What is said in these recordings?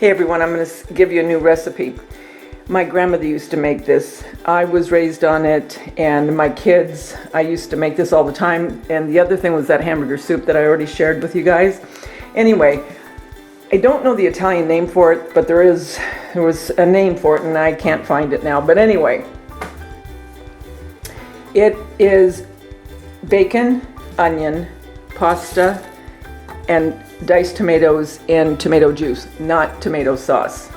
Hey everyone, I'm going to give you a new recipe. My grandmother used to make this. I was raised on it, and my kids, I used to make this all the time. And the other thing was that hamburger soup that I already shared with you guys. Anyway, I don't know the Italian name for it, but there was a name for it and I can't find it now. But anyway, it is bacon, onion, pasta, and diced tomatoes in tomato juice, not tomato sauce.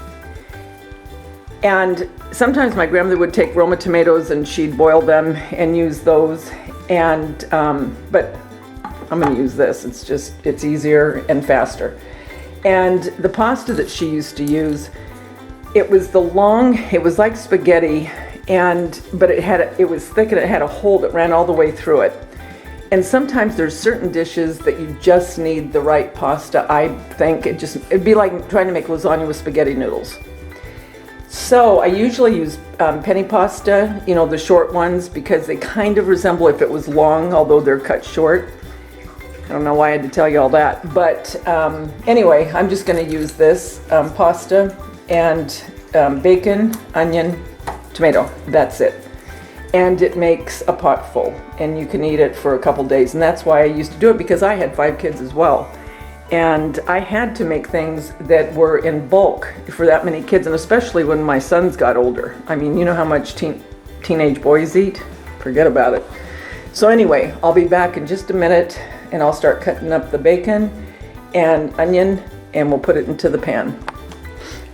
And sometimes my grandmother would take Roma tomatoes and she'd boil them and use those. And but I'm going to use this. It's easier and faster. And the pasta that she used to use, it was like spaghetti, but it was thick and it had a hole that ran all the way through it. And sometimes there's certain dishes that you just need the right pasta. I think it'd be like trying to make lasagna with spaghetti noodles. So I usually use penny pasta, the short ones, because they kind of resemble if it was long, although they're cut short. I don't know why I had to tell you all that, but anyway, I'm just going to use this pasta and bacon, onion, tomato. That's it. And it makes a pot full, and you can eat it for a couple days. And that's why I used to do it, because I had 5 kids as well. And I had to make things that were in bulk for that many kids, and especially when my sons got older. I mean, you know how much teenage boys eat? Forget about it. So anyway, I'll be back in just a minute, and I'll start cutting up the bacon and onion, and we'll put it into the pan.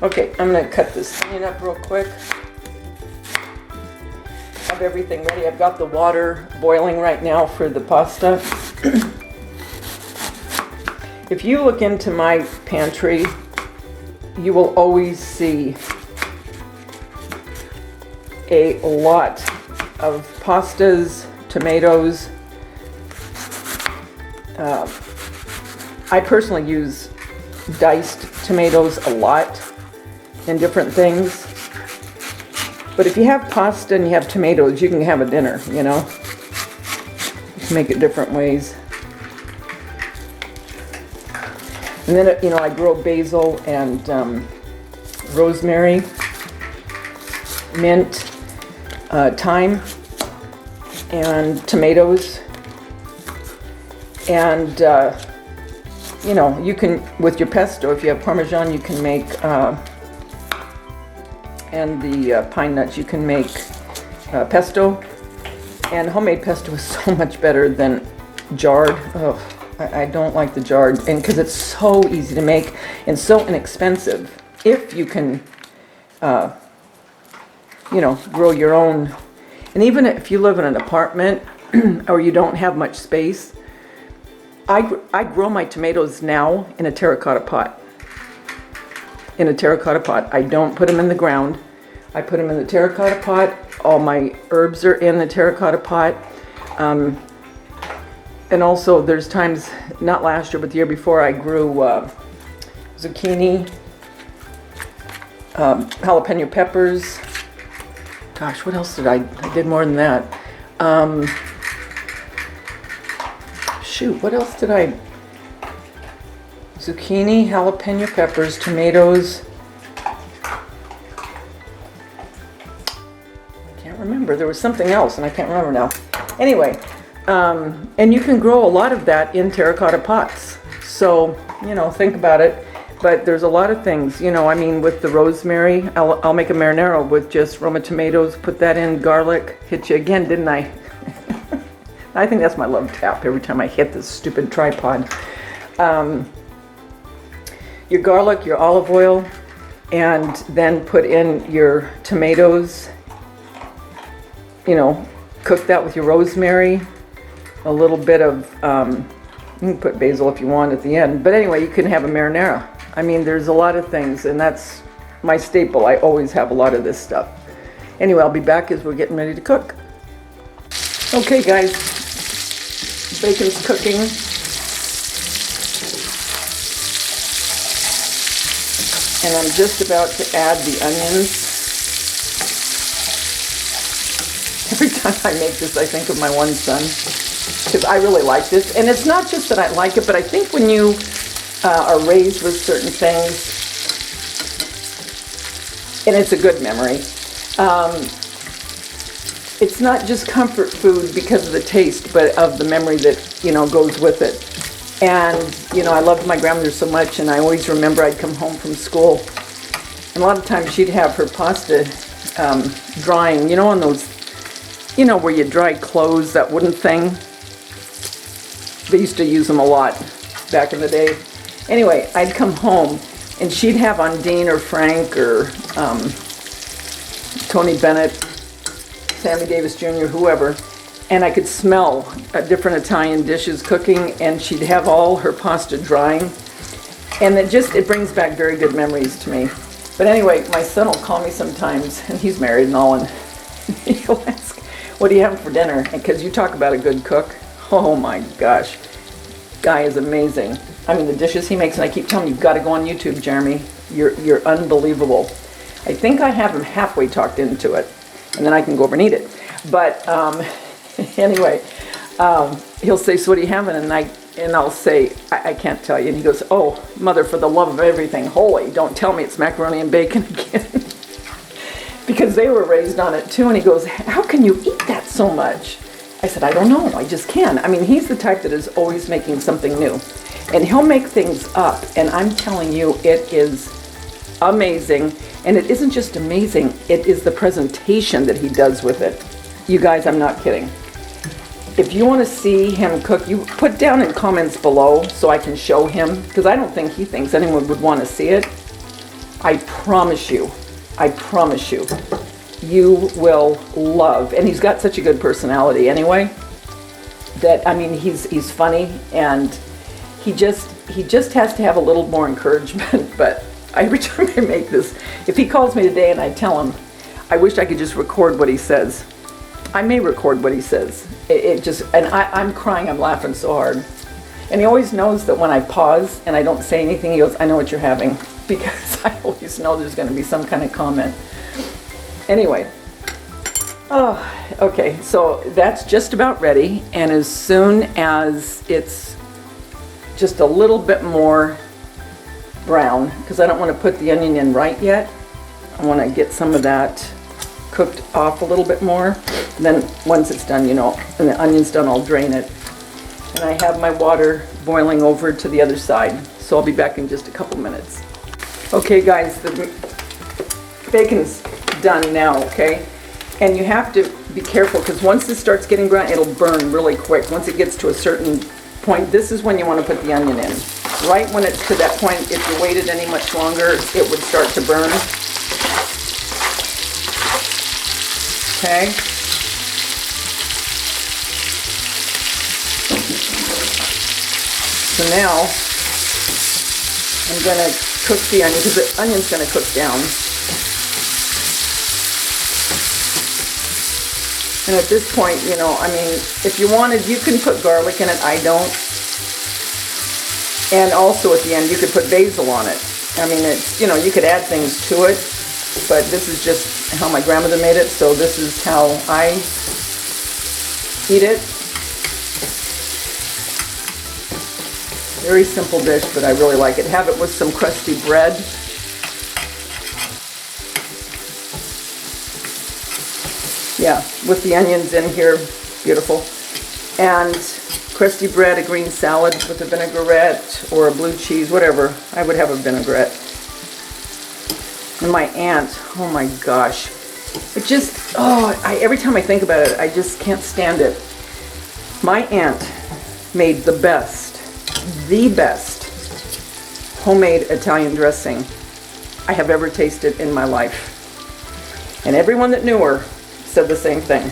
Okay, I'm gonna cut this onion up real quick. Have everything ready. I've got the water boiling right now for the pasta. If you look into my pantry, you will always see a lot of pastas, tomatoes. I personally use diced tomatoes a lot in different things. But if you have pasta and you have tomatoes, you can have a dinner, You can make it different ways. And then, I grow basil and rosemary, mint, thyme, and tomatoes. And, you can, with your pesto, if you have Parmesan, you can make, and the pine nuts, you can make pesto. And homemade pesto is so much better than jarred. Oh, I don't like the jarred, and because it's so easy to make and so inexpensive. If you can, grow your own. And even if you live in an apartment or you don't have much space, I grow my tomatoes now in a terracotta pot. I don't put them in the ground. I put them in the terracotta pot. All my herbs are in the terracotta pot. And also there's times, not last year, but the year before, I grew zucchini, jalapeno peppers. Gosh, what else did I did more than that. What else did I? Zucchini, jalapeno peppers, tomatoes. I can't remember. There was something else, and I can't remember now. Anyway, and you can grow a lot of that in terracotta pots. So, think about it. But there's a lot of things, with the rosemary, I'll make a marinara with just Roma tomatoes, put that in, garlic. Hit you again, didn't I? I think that's my love tap every time I hit this stupid tripod. Your garlic, your olive oil, and then put in your tomatoes. Cook that with your rosemary, a little bit of, you can put basil if you want at the end. But anyway, you can have a marinara. I mean, there's a lot of things, and that's my staple. I always have a lot of this stuff. Anyway, I'll be back as we're getting ready to cook. Okay, guys, bacon's cooking. And I'm just about to add the onions. Every time I make this, I think of my one son, because I really like this. And it's not just that I like it, but I think when you are raised with certain things, and it's a good memory. It's not just comfort food because of the taste, but of the memory that, you know, goes with it. And, you know, I loved my grandmother so much, and I always remember I'd come home from school, and a lot of times she'd have her pasta drying, you know, on those, you know, where you dry clothes, that wooden thing. They used to use them a lot back in the day. Anyway, I'd come home, and she'd have Undine or Frank or Tony Bennett, Sammy Davis Jr., whoever, and I could smell different Italian dishes cooking, and she'd have all her pasta drying, and it brings back very good memories to me. But anyway, my son will call me sometimes, and he's married and all, and he'll ask, what do you have for dinner? Because you talk about a good cook. Oh my gosh, guy is amazing. I mean, the dishes he makes, and I keep telling him, you've got to go on YouTube, Jeremy. You're unbelievable. I think I have him halfway talked into it, and then I can go over and eat it. But anyway, he'll say, so what are you having? And I'll say, I can't tell you. And he goes, oh, mother, for the love of everything holy, don't tell me it's macaroni and bacon again. Because they were raised on it too. And he goes, how can you eat that so much? I said, I don't know, I just can. I mean, he's the type that is always making something new. And he'll make things up, and I'm telling you, it is amazing. And it isn't just amazing, it is the presentation that he does with it. You guys, I'm not kidding. If you want to see him cook, you put down in comments below so I can show him, because I don't think he thinks anyone would want to see it. I promise you, you will love, and he's got such a good personality anyway, that, I mean, he's funny, and he just has to have a little more encouragement. But every time I make this, if he calls me today and I tell him, I wish I could just record what he says, I may record what he says. I'm crying, I'm laughing so hard. And he always knows that when I pause and I don't say anything, he goes, I know what you're having, because I always know there's going to be some kind of comment. Anyway, okay, so that's just about ready, and as soon as it's just a little bit more brown, because I don't want to put the onion in right yet, I want to get some of that cooked off a little bit more. And then once it's done, you know, and the onion's done, I'll drain it. And I have my water boiling over to the other side, so I'll be back in just a couple minutes. Okay guys, the bacon's done now, okay? And you have to be careful, because once this starts getting brown, it'll burn really quick. Once it gets to a certain point, this is when you want to put the onion in. Right when it's to that point, if you waited any much longer, it would start to burn. Okay? So now, I'm going to cook the onion, because the onion's going to cook down. And at this point, you know, I mean, if you wanted, you can put garlic in it. I don't. And also at the end, you could put basil on it. I mean, it's, you know, you could add things to it, but this is just how my grandmother made it, so this is how I eat it. Very simple dish, but I really like it. Have it with some crusty bread. Yeah, with the onions in here, beautiful. And crusty bread, a green salad with a vinaigrette or a blue cheese, whatever. I would have a vinaigrette. And my aunt, oh my gosh. It just, every time I think about it, I just can't stand it. My aunt made the best homemade Italian dressing I have ever tasted in my life. And everyone that knew her said the same thing.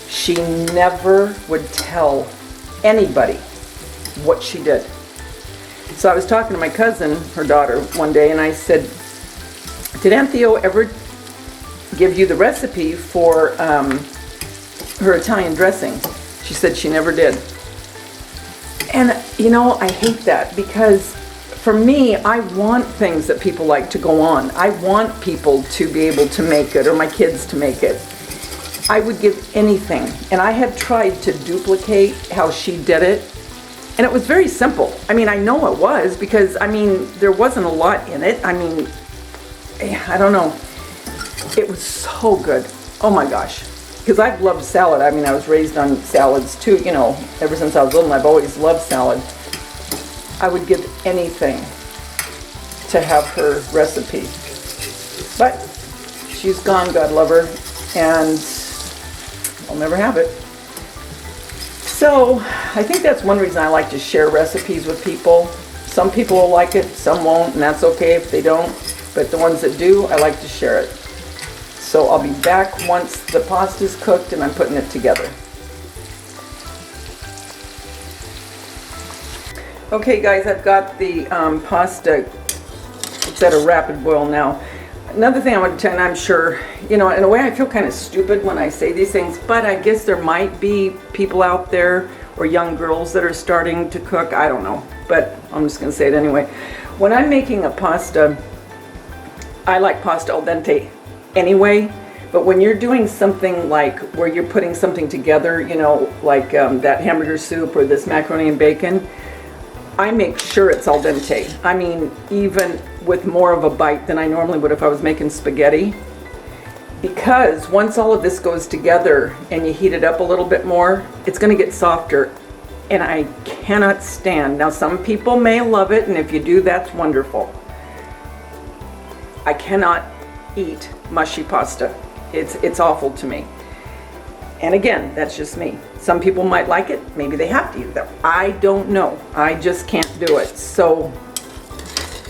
She never would tell anybody what she did. So I was talking to my cousin, her daughter, one day, and I said, did Aunt Theo ever give you the recipe for her Italian dressing? She said she never did. And you know, I hate that, because for me, I want things that people like to go on. I want people to be able to make it, or my kids to make it. I would give anything. And I had tried to duplicate how she did it, and it was very simple. I mean, I know it was, because, I mean, there wasn't a lot in it. I mean, I don't know. It was so good. Oh my gosh. Because I've loved salad. I mean, I was raised on salads too, you know, ever since I was little, and I've always loved salad. I would give anything to have her recipe. But she's gone, God love her, and I'll never have it. So I think that's one reason I like to share recipes with people. Some people will like it, some won't, and that's okay if they don't. But the ones that do, I like to share it. So I'll be back once the pasta's cooked and I'm putting it together. Okay guys, I've got the pasta. It's at a rapid boil now. Another thing I want to tell you, and I'm sure, you know, in a way I feel kind of stupid when I say these things, but I guess there might be people out there or young girls that are starting to cook. I don't know, but I'm just going to say it anyway. When I'm making a pasta, I like pasta al dente anyway, but when you're doing something like where you're putting something together, you know, like that hamburger soup or this macaroni and bacon, I make sure it's al dente. I mean, even with more of a bite than I normally would if I was making spaghetti. Because once all of this goes together and you heat it up a little bit more, it's going to get softer. And I cannot stand. Now, some people may love it, and if you do, that's wonderful. I cannot eat mushy pasta. It's awful to me. And again, that's just me. Some people might like it. Maybe they have to eat it. I don't know. I just can't do it. So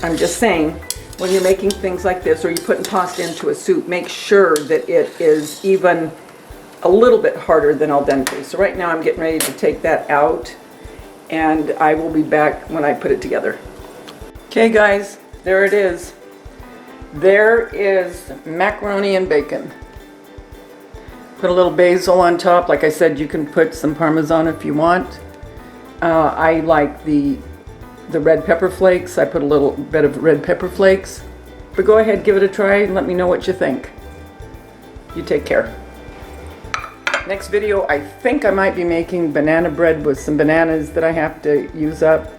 I'm just saying, when you're making things like this or you're putting pasta into a soup, make sure that it is even a little bit harder than al dente. So right now I'm getting ready to take that out, and I will be back when I put it together. Okay guys, there it is. There is macaroni and bacon. Put a little basil on top. Like I said, you can put some Parmesan if you want. I like the red pepper flakes. I put a little bit of red pepper flakes. But go ahead, give it a try, and let me know what you think. You take care. Next video, I think I might be making banana bread with some bananas that I have to use up.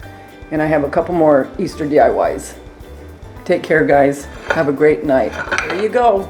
And I have a couple more Easter DIYs. Take care, guys. Have a great night. There you go.